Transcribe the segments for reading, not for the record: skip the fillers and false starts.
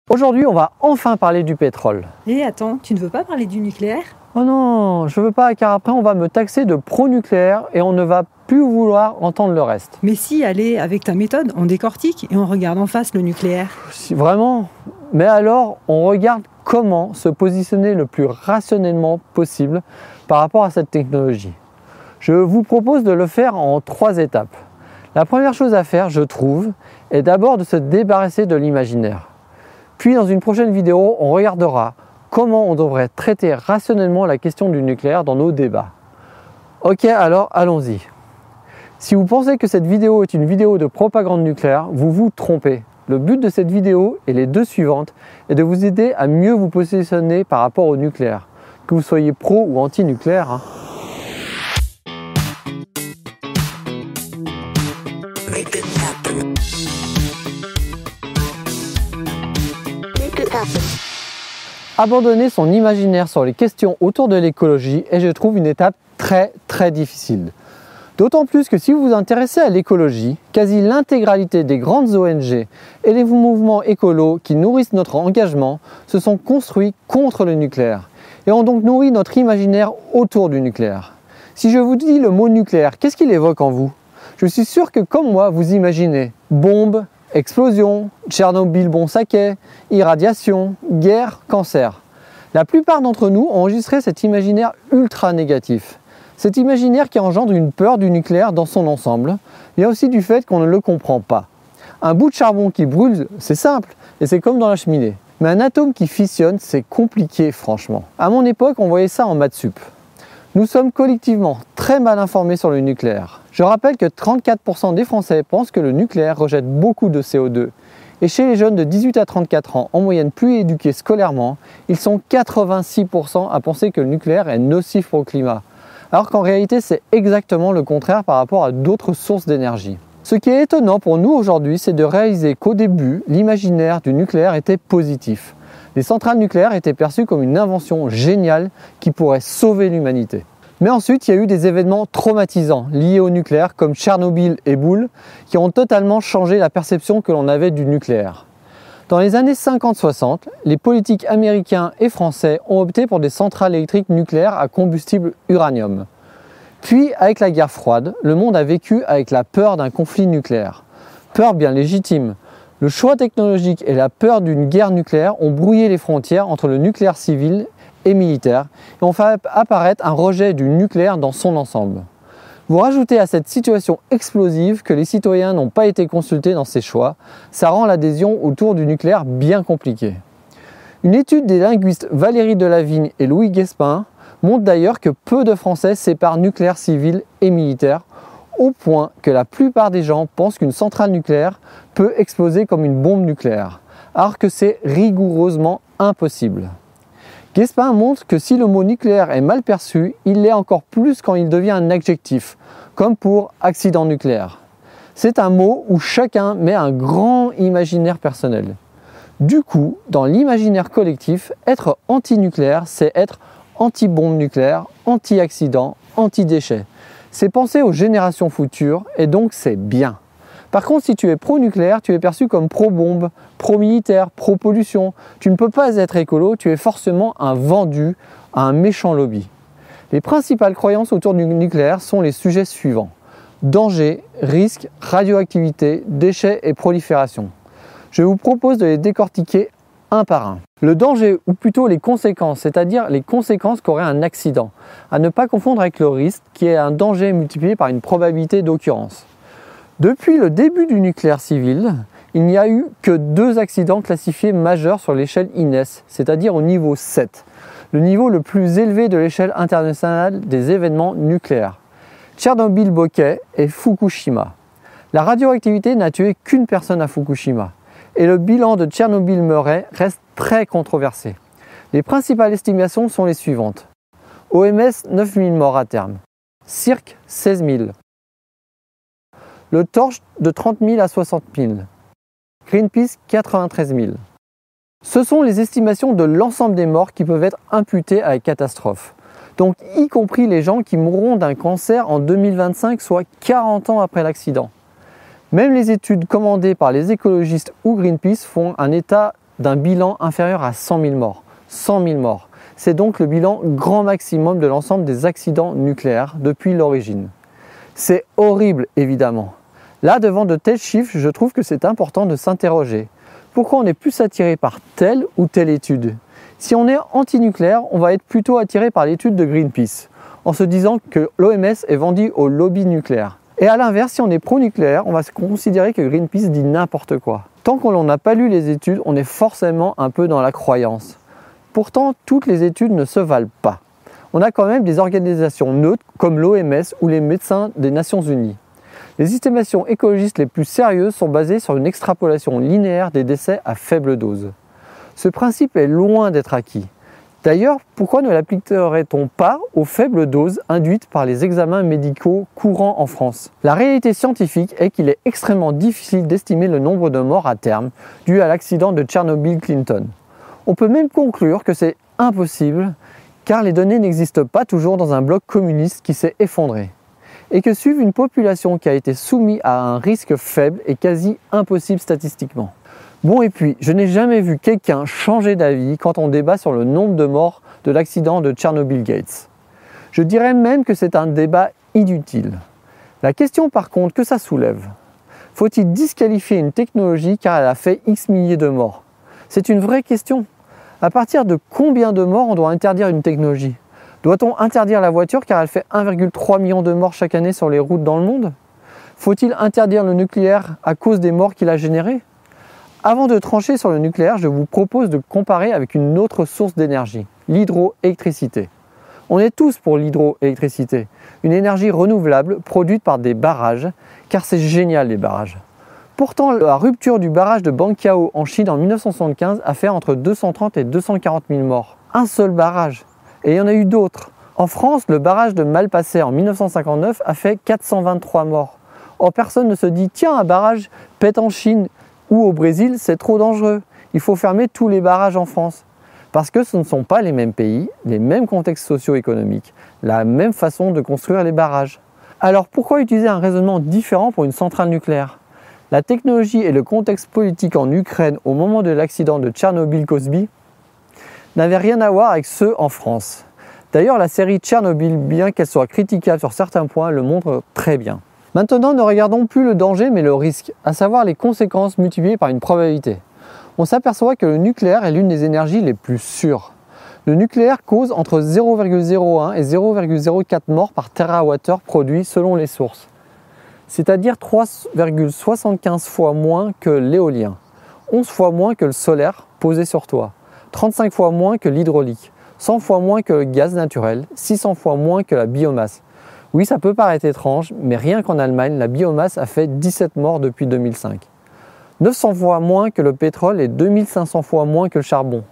Aujourd'hui, on va enfin parler du pétrole. Et attends, tu ne veux pas parler du nucléaire? Oh non, je veux pas, car après on va me taxer de pro-nucléaire et on ne va plus vouloir entendre le reste. Mais si, allez, avec ta méthode, on décortique et on regarde en face le nucléaire. Si, vraiment? Mais alors, on regarde comment se positionner le plus rationnellement possible par rapport à cette technologie. Je vous propose de le faire en 3 étapes. La première chose à faire, je trouve, est d'abord de se débarrasser de l'imaginaire. Puis dans une prochaine vidéo, on regardera comment on devrait traiter rationnellement la question du nucléaire dans nos débats. Ok, alors allons-y. Si vous pensez que cette vidéo est une vidéo de propagande nucléaire, vous vous trompez. Le but de cette vidéo et les 2 suivantes est de vous aider à mieux vous positionner par rapport au nucléaire, que vous soyez pro ou anti-nucléaire. Abandonner son imaginaire sur les questions autour de l'écologie est, je trouve, une étape très difficile. D'autant plus que si vous vous intéressez à l'écologie, quasi l'intégralité des grandes ONG et les mouvements écolos qui nourrissent notre engagement se sont construits contre le nucléaire et ont donc nourri notre imaginaire autour du nucléaire. Si je vous dis le mot nucléaire, qu'est-ce qu'il évoque en vous? Je suis sûr que comme moi, vous imaginez bombe, explosion, Tchernobyl bon saké, irradiation, guerre, cancer. La plupart d'entre nous ont enregistré cet imaginaire ultra négatif. Cet imaginaire qui engendre une peur du nucléaire dans son ensemble, vient aussi du fait qu'on ne le comprend pas. Un bout de charbon qui brûle, c'est simple, et c'est comme dans la cheminée. Mais un atome qui fissionne, c'est compliqué franchement. À mon époque, on voyait ça en maths sup. Nous sommes collectivement très mal informés sur le nucléaire. Je rappelle que 34% des Français pensent que le nucléaire rejette beaucoup de CO2. Et chez les jeunes de 18 à 34 ans, en moyenne plus éduqués scolairement, ils sont 86% à penser que le nucléaire est nocif pour le climat. Alors qu'en réalité, c'est exactement le contraire par rapport à d'autres sources d'énergie. Ce qui est étonnant pour nous aujourd'hui, c'est de réaliser qu'au début, l'imaginaire du nucléaire était positif. Les centrales nucléaires étaient perçues comme une invention géniale qui pourrait sauver l'humanité. Mais ensuite, il y a eu des événements traumatisants liés au nucléaire comme Tchernobyl et Boule qui ont totalement changé la perception que l'on avait du nucléaire. Dans les années 50-60, les politiques américains et français ont opté pour des centrales électriques nucléaires à combustible uranium. Puis, avec la guerre froide, le monde a vécu avec la peur d'un conflit nucléaire. Peur bien légitime. Le choix technologique et la peur d'une guerre nucléaire ont brouillé les frontières entre le nucléaire civil et militaire et ont fait apparaître un rejet du nucléaire dans son ensemble. Vous rajoutez à cette situation explosive que les citoyens n'ont pas été consultés dans ces choix, ça rend l'adhésion autour du nucléaire bien compliquée. Une étude des linguistes Valérie Delavigne et Louis Guespin montre d'ailleurs que peu de Français séparent nucléaire civil et militaire, au point que la plupart des gens pensent qu'une centrale nucléaire peut exploser comme une bombe nucléaire, alors que c'est rigoureusement impossible. Guespin montre que si le mot nucléaire est mal perçu, il l'est encore plus quand il devient un adjectif, comme pour accident nucléaire. C'est un mot où chacun met un grand imaginaire personnel. Du coup, dans l'imaginaire collectif, être anti-nucléaire, c'est être anti-bombe nucléaire, anti-accident, anti-déchet. C'est penser aux générations futures et donc c'est bien. Par contre, si tu es pro-nucléaire, tu es perçu comme pro-bombe, pro-militaire, pro-pollution. Tu ne peux pas être écolo, tu es forcément un vendu à un méchant lobby. Les principales croyances autour du nucléaire sont les sujets suivants. Danger, risque, radioactivité, déchets et prolifération. Je vous propose de les décortiquer un par un. Le danger, ou plutôt les conséquences, c'est-à-dire les conséquences qu'aurait un accident, à ne pas confondre avec le risque, qui est un danger multiplié par une probabilité d'occurrence. Depuis le début du nucléaire civil, il n'y a eu que 2 accidents classifiés majeurs sur l'échelle INES, c'est-à-dire au niveau 7, le niveau le plus élevé de l'échelle internationale des événements nucléaires. Tchernobyl-Boké et Fukushima. La radioactivité n'a tué qu'une personne à Fukushima. Et le bilan de Tchernobyl-Murray reste très controversé. Les principales estimations sont les suivantes. OMS, 9 000 morts à terme. CIRC, 16 000. Le Torch, de 30 000 à 60 000. Greenpeace, 93 000. Ce sont les estimations de l'ensemble des morts qui peuvent être imputées à la catastrophe. Donc y compris les gens qui mourront d'un cancer en 2025, soit 40 ans après l'accident. Même les études commandées par les écologistes ou Greenpeace font un état d'un bilan inférieur à 100 000 morts. 100 000 morts. C'est donc le bilan grand maximum de l'ensemble des accidents nucléaires depuis l'origine. C'est horrible, évidemment. Là, devant de tels chiffres, je trouve que c'est important de s'interroger. Pourquoi on est plus attiré par telle ou telle étude? Si on est anti-nucléaire, on va être plutôt attiré par l'étude de Greenpeace, en se disant que l'OMS est vendue au lobby nucléaire. Et à l'inverse, si on est pro-nucléaire, on va considérer que Greenpeace dit n'importe quoi. Tant qu'on n'a pas lu les études, on est forcément un peu dans la croyance. Pourtant, toutes les études ne se valent pas. On a quand même des organisations neutres comme l'OMS ou les médecins des Nations Unies. Les estimations écologistes les plus sérieuses sont basées sur une extrapolation linéaire des décès à faible dose. Ce principe est loin d'être acquis. D'ailleurs, pourquoi ne l'appliquerait-on pas aux faibles doses induites par les examens médicaux courants en France? La réalité scientifique est qu'il est extrêmement difficile d'estimer le nombre de morts à terme dû à l'accident de Tchernobyl-Clinton. On peut même conclure que c'est impossible car les données n'existent pas toujours dans un bloc communiste qui s'est effondré. Et que suivre une population qui a été soumise à un risque faible est quasi impossible statistiquement. Bon, et puis, je n'ai jamais vu quelqu'un changer d'avis quand on débat sur le nombre de morts de l'accident de Tchernobyl-Gates. Je dirais même que c'est un débat inutile. La question par contre que ça soulève, faut-il disqualifier une technologie car elle a fait X milliers de morts? C'est une vraie question. À partir de combien de morts on doit interdire une technologie? Doit-on interdire la voiture car elle fait 1,3 million de morts chaque année sur les routes dans le monde? Faut-il interdire le nucléaire à cause des morts qu'il a générées? Avant de trancher sur le nucléaire, je vous propose de comparer avec une autre source d'énergie, l'hydroélectricité. On est tous pour l'hydroélectricité, une énergie renouvelable produite par des barrages, car c'est génial les barrages. Pourtant, la rupture du barrage de Banqiao en Chine en 1975 a fait entre 230 et 240 000 morts. Un seul barrage. Et il y en a eu d'autres. En France, le barrage de Malpasset en 1959 a fait 423 morts. Or, personne ne se dit, tiens, un barrage pète en Chine ou au Brésil, c'est trop dangereux. Il faut fermer tous les barrages en France. Parce que ce ne sont pas les mêmes pays, les mêmes contextes socio-économiques, la même façon de construire les barrages. Alors pourquoi utiliser un raisonnement différent pour une centrale nucléaire? La technologie et le contexte politique en Ukraine au moment de l'accident de Tchernobyl-Cosby n'avaient rien à voir avec ceux en France. D'ailleurs, la série Tchernobyl, bien qu'elle soit critiquable sur certains points, le montre très bien. Maintenant, ne regardons plus le danger mais le risque, à savoir les conséquences multipliées par une probabilité. On s'aperçoit que le nucléaire est l'une des énergies les plus sûres. Le nucléaire cause entre 0,01 et 0,04 morts par térawattheure produit selon les sources. C'est-à-dire 3,75 fois moins que l'éolien, 11 fois moins que le solaire posé sur toit, 35 fois moins que l'hydraulique, 100 fois moins que le gaz naturel, 600 fois moins que la biomasse. Oui, ça peut paraître étrange, mais rien qu'en Allemagne, la biomasse a fait 17 morts depuis 2005. 900 fois moins que le pétrole et 2500 fois moins que le charbon.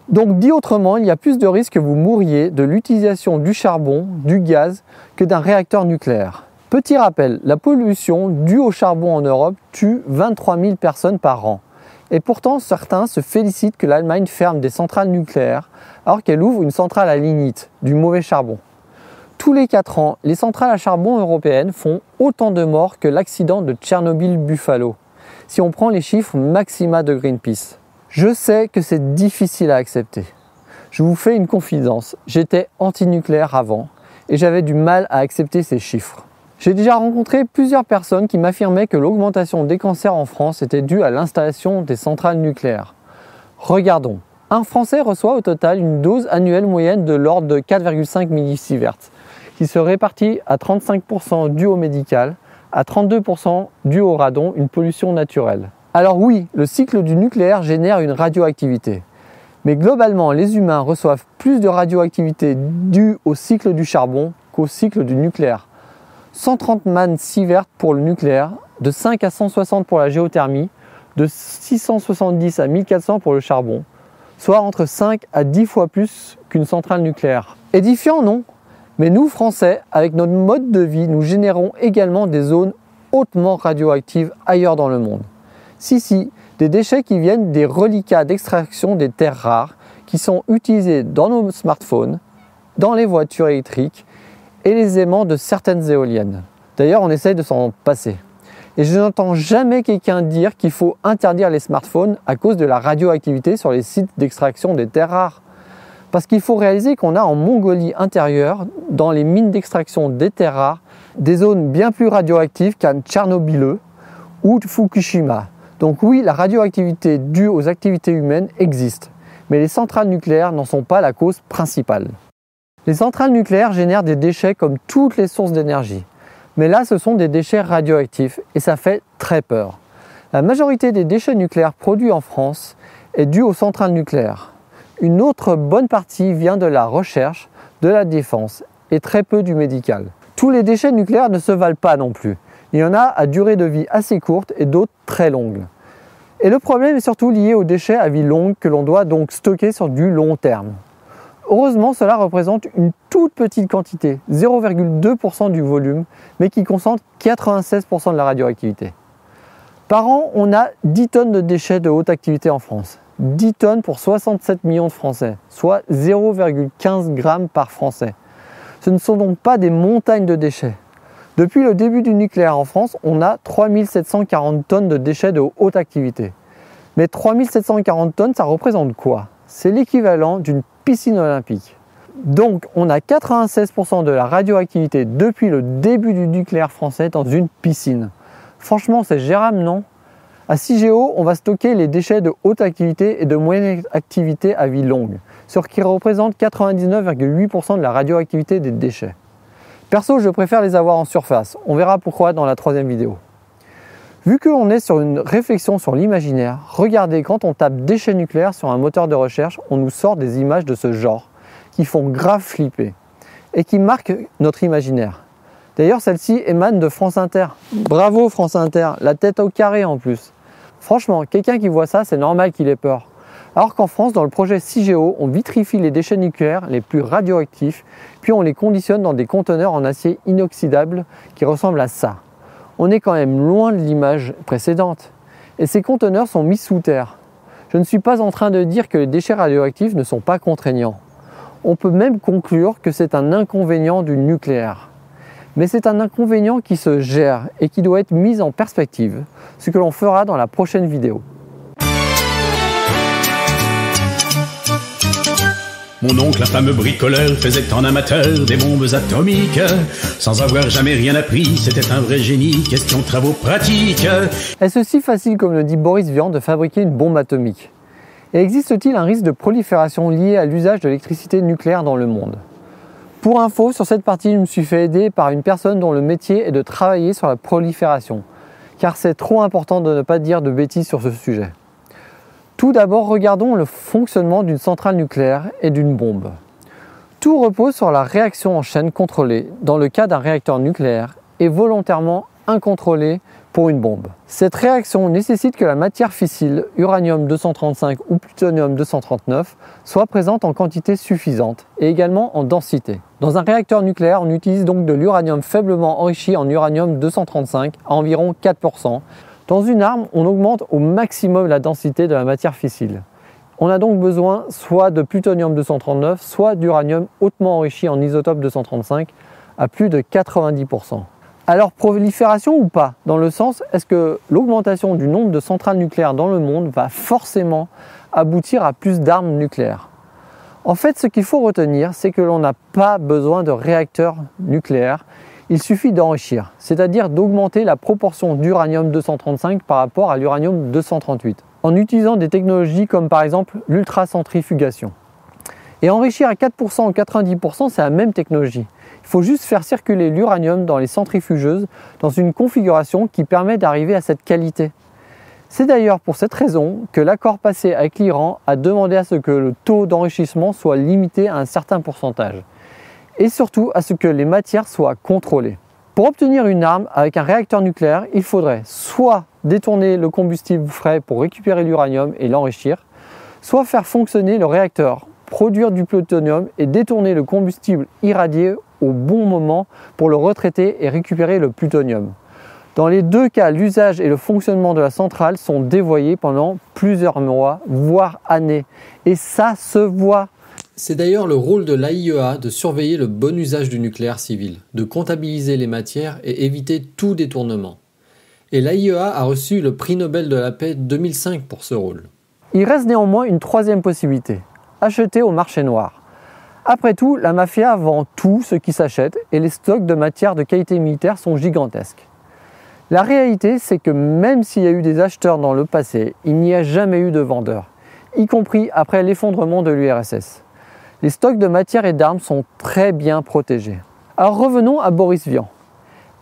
Donc dit autrement, il y a plus de risques que vous mouriez de l'utilisation du charbon, du gaz, que d'un réacteur nucléaire. Petit rappel, la pollution due au charbon en Europe tue 23 000 personnes par an. Et pourtant, certains se félicitent que l'Allemagne ferme des centrales nucléaires alors qu'elle ouvre une centrale à lignite, du mauvais charbon. Tous les 4 ans, les centrales à charbon européennes font autant de morts que l'accident de Tchernobyl-Buffalo, si on prend les chiffres maxima de Greenpeace. Je sais que c'est difficile à accepter. Je vous fais une confidence, j'étais anti-nucléaire avant et j'avais du mal à accepter ces chiffres. J'ai déjà rencontré plusieurs personnes qui m'affirmaient que l'augmentation des cancers en France était due à l'installation des centrales nucléaires. Regardons. Un Français reçoit au total une dose annuelle moyenne de l'ordre de 4,5 millisieverts, qui se répartit à 35% dû au médical, à 32% dû au radon, une pollution naturelle. Alors oui, le cycle du nucléaire génère une radioactivité. Mais globalement, les humains reçoivent plus de radioactivité due au cycle du charbon qu'au cycle du nucléaire. 130 man-sieverts pour le nucléaire, de 5 à 160 pour la géothermie, de 670 à 1400 pour le charbon, soit entre 5 à 10 fois plus qu'une centrale nucléaire. Édifiant, non? Mais nous, Français, avec notre mode de vie, nous générons également des zones hautement radioactives ailleurs dans le monde. Si, des déchets qui viennent des reliquats d'extraction des terres rares, qui sont utilisés dans nos smartphones, dans les voitures électriques, et les aimants de certaines éoliennes. D'ailleurs, on essaye de s'en passer. Et je n'entends jamais quelqu'un dire qu'il faut interdire les smartphones à cause de la radioactivité sur les sites d'extraction des terres rares. Parce qu'il faut réaliser qu'on a en Mongolie intérieure, dans les mines d'extraction des terres rares, des zones bien plus radioactives qu'à Tchernobyl ou Fukushima. Donc oui, la radioactivité due aux activités humaines existe, mais les centrales nucléaires n'en sont pas la cause principale. Les centrales nucléaires génèrent des déchets comme toutes les sources d'énergie. Mais là, ce sont des déchets radioactifs et ça fait très peur. La majorité des déchets nucléaires produits en France est due aux centrales nucléaires. Une autre bonne partie vient de la recherche, de la défense et très peu du médical. Tous les déchets nucléaires ne se valent pas non plus. Il y en a à durée de vie assez courte et d'autres très longues. Et le problème est surtout lié aux déchets à vie longue que l'on doit donc stocker sur du long terme. Heureusement, cela représente une toute petite quantité, 0,2% du volume, mais qui concentre 96% de la radioactivité. Par an, on a 10 tonnes de déchets de haute activité en France. 10 tonnes pour 67 millions de Français, soit 0,15 grammes par Français. Ce ne sont donc pas des montagnes de déchets. Depuis le début du nucléaire en France, on a 3740 tonnes de déchets de haute activité. Mais 3740 tonnes, ça représente quoi? C'est l'équivalent d'une piscine olympique. Donc on a 96% de la radioactivité depuis le début du nucléaire français dans une piscine. Franchement, c'est gérable, non? À Cigéo, on va stocker les déchets de haute activité et de moyenne activité à vie longue, ce qui représente 99,8% de la radioactivité des déchets. Perso, je préfère les avoir en surface. On verra pourquoi dans la troisième vidéo. Vu qu'on est sur une réflexion sur l'imaginaire, regardez, quand on tape déchets nucléaires sur un moteur de recherche, on nous sort des images de ce genre, qui font grave flipper, et qui marquent notre imaginaire. D'ailleurs, celle-ci émane de France Inter. Bravo France Inter, la tête au carré en plus. Franchement, quelqu'un qui voit ça, c'est normal qu'il ait peur. Alors qu'en France, dans le projet Cigéo, on vitrifie les déchets nucléaires les plus radioactifs, puis on les conditionne dans des conteneurs en acier inoxydable qui ressemblent à ça. On est quand même loin de l'image précédente. Et ces conteneurs sont mis sous terre. Je ne suis pas en train de dire que les déchets radioactifs ne sont pas contraignants. On peut même conclure que c'est un inconvénient du nucléaire. Mais c'est un inconvénient qui se gère et qui doit être mis en perspective, ce que l'on fera dans la prochaine vidéo. Mon oncle, un fameux bricoleur, faisait en amateur des bombes atomiques. Sans avoir jamais rien appris, c'était un vrai génie, question de travaux pratiques. Est-ce aussi facile, comme le dit Boris Vian, de fabriquer une bombe atomique? Et existe-t-il un risque de prolifération lié à l'usage de l'électricité nucléaire dans le monde? Pour info, sur cette partie, je me suis fait aider par une personne dont le métier est de travailler sur la prolifération, car c'est trop important de ne pas dire de bêtises sur ce sujet. Tout d'abord, regardons le fonctionnement d'une centrale nucléaire et d'une bombe. Tout repose sur la réaction en chaîne contrôlée, dans le cas d'un réacteur nucléaire, et volontairement incontrôlée pour une bombe. Cette réaction nécessite que la matière fissile, uranium-235 ou plutonium-239, soit présente en quantité suffisante et également en densité. Dans un réacteur nucléaire, on utilise donc de l'uranium faiblement enrichi en uranium-235 à environ 4%. Dans une arme, on augmente au maximum la densité de la matière fissile. On a donc besoin soit de plutonium-239, soit d'uranium hautement enrichi en isotope 235 à plus de 90%. Alors prolifération ou pas? Dans le sens, est-ce que l'augmentation du nombre de centrales nucléaires dans le monde va forcément aboutir à plus d'armes nucléaires? En fait, ce qu'il faut retenir, c'est que l'on n'a pas besoin de réacteurs nucléaires. Il suffit d'enrichir, c'est-à-dire d'augmenter la proportion d'uranium-235 par rapport à l'uranium-238, en utilisant des technologies comme par exemple l'ultracentrifugation. Et enrichir à 4% ou 90%, c'est la même technologie. Il faut juste faire circuler l'uranium dans les centrifugeuses dans une configuration qui permet d'arriver à cette qualité. C'est d'ailleurs pour cette raison que l'accord passé avec l'Iran a demandé à ce que le taux d'enrichissement soit limité à un certain pourcentage. Et surtout à ce que les matières soient contrôlées. Pour obtenir une arme avec un réacteur nucléaire, il faudrait soit détourner le combustible frais pour récupérer l'uranium et l'enrichir, soit faire fonctionner le réacteur, produire du plutonium et détourner le combustible irradié au bon moment pour le retraiter et récupérer le plutonium. Dans les deux cas, l'usage et le fonctionnement de la centrale sont dévoyés pendant plusieurs mois, voire années. Et ça se voit. C'est d'ailleurs le rôle de l'AIEA de surveiller le bon usage du nucléaire civil, de comptabiliser les matières et éviter tout détournement. et l'AIEA a reçu le prix Nobel de la paix 2005 pour ce rôle. Il reste néanmoins une troisième possibilité, acheter au marché noir. Après tout, la mafia vend tout ce qui s'achète et les stocks de matières de qualité militaire sont gigantesques. La réalité, c'est que même s'il y a eu des acheteurs dans le passé, il n'y a jamais eu de vendeurs, y compris après l'effondrement de l'URSS. Les stocks de matières et d'armes sont très bien protégés. Alors revenons à Boris Vian.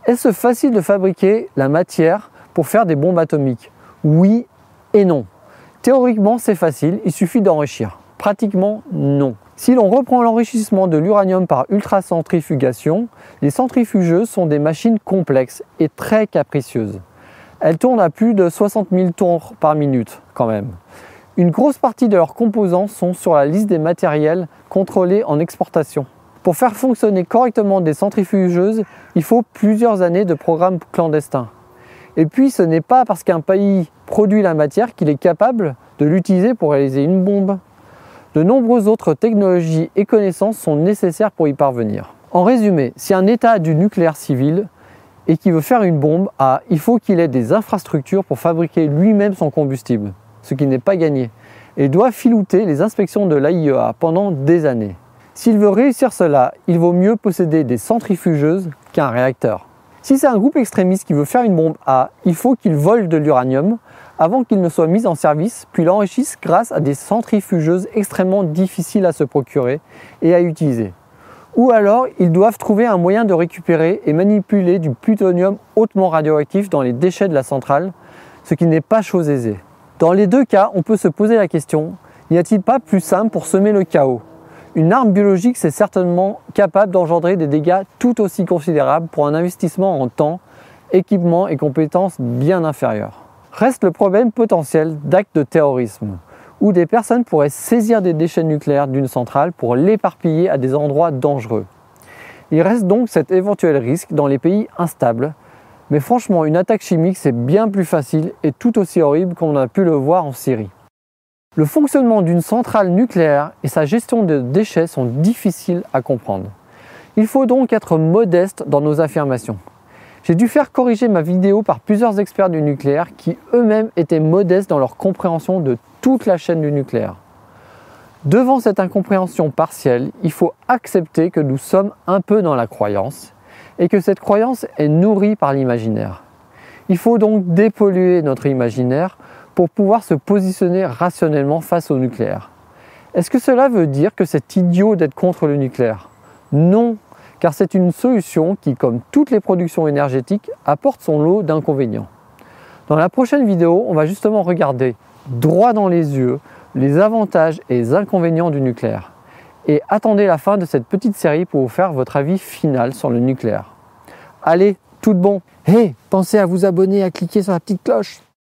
Est-ce facile de fabriquer la matière pour faire des bombes atomiques? Oui et non. Théoriquement, c'est facile, il suffit d'enrichir. Pratiquement, non. Si l'on reprend l'enrichissement de l'uranium par ultracentrifugation, les centrifugeuses sont des machines complexes et très capricieuses. Elles tournent à plus de 60 000 tours par minute quand même. Une grosse partie de leurs composants sont sur la liste des matériels contrôlés en exportation. Pour faire fonctionner correctement des centrifugeuses, il faut plusieurs années de programmes clandestins. Et puis ce n'est pas parce qu'un pays produit la matière qu'il est capable de l'utiliser pour réaliser une bombe. De nombreuses autres technologies et connaissances sont nécessaires pour y parvenir. En résumé, si un État a du nucléaire civil et qui veut faire une bombe, il faut qu'il ait des infrastructures pour fabriquer lui-même son combustible, ce qui n'est pas gagné, et doit filouter les inspections de l'AIEA pendant des années. S'il veut réussir cela, il vaut mieux posséder des centrifugeuses qu'un réacteur. Si c'est un groupe extrémiste qui veut faire une bombe il faut qu'il vole de l'uranium avant qu'il ne soit mis en service, puis l'enrichisse grâce à des centrifugeuses extrêmement difficiles à se procurer et à utiliser. Ou alors, ils doivent trouver un moyen de récupérer et manipuler du plutonium hautement radioactif dans les déchets de la centrale, ce qui n'est pas chose aisée. Dans les deux cas, on peut se poser la question, n'y a-t-il pas plus simple pour semer le chaos? Une arme biologique, c'est certainement capable d'engendrer des dégâts tout aussi considérables pour un investissement en temps, équipement et compétences bien inférieurs. Reste le problème potentiel d'actes de terrorisme, où des personnes pourraient saisir des déchets nucléaires d'une centrale pour l'éparpiller à des endroits dangereux. Il reste donc cet éventuel risque dans les pays instables, mais franchement une attaque chimique c'est bien plus facile et tout aussi horrible qu'on a pu le voir en Syrie. Le fonctionnement d'une centrale nucléaire et sa gestion de déchets sont difficiles à comprendre. Il faut donc être modeste dans nos affirmations. J'ai dû faire corriger ma vidéo par plusieurs experts du nucléaire qui eux-mêmes étaient modestes dans leur compréhension de toute la chaîne du nucléaire. Devant cette incompréhension partielle, il faut accepter que nous sommes un peu dans la croyance et que cette croyance est nourrie par l'imaginaire. Il faut donc dépolluer notre imaginaire pour pouvoir se positionner rationnellement face au nucléaire. Est-ce que cela veut dire que c'est idiot d'être contre le nucléaire? Non, car c'est une solution qui, comme toutes les productions énergétiques, apporte son lot d'inconvénients. Dans la prochaine vidéo, on va justement regarder droit dans les yeux les avantages et les inconvénients du nucléaire. Et attendez la fin de cette petite série pour vous faire votre avis final sur le nucléaire. Allez, tout de bon! Hey, pensez à vous abonner et à cliquer sur la petite cloche!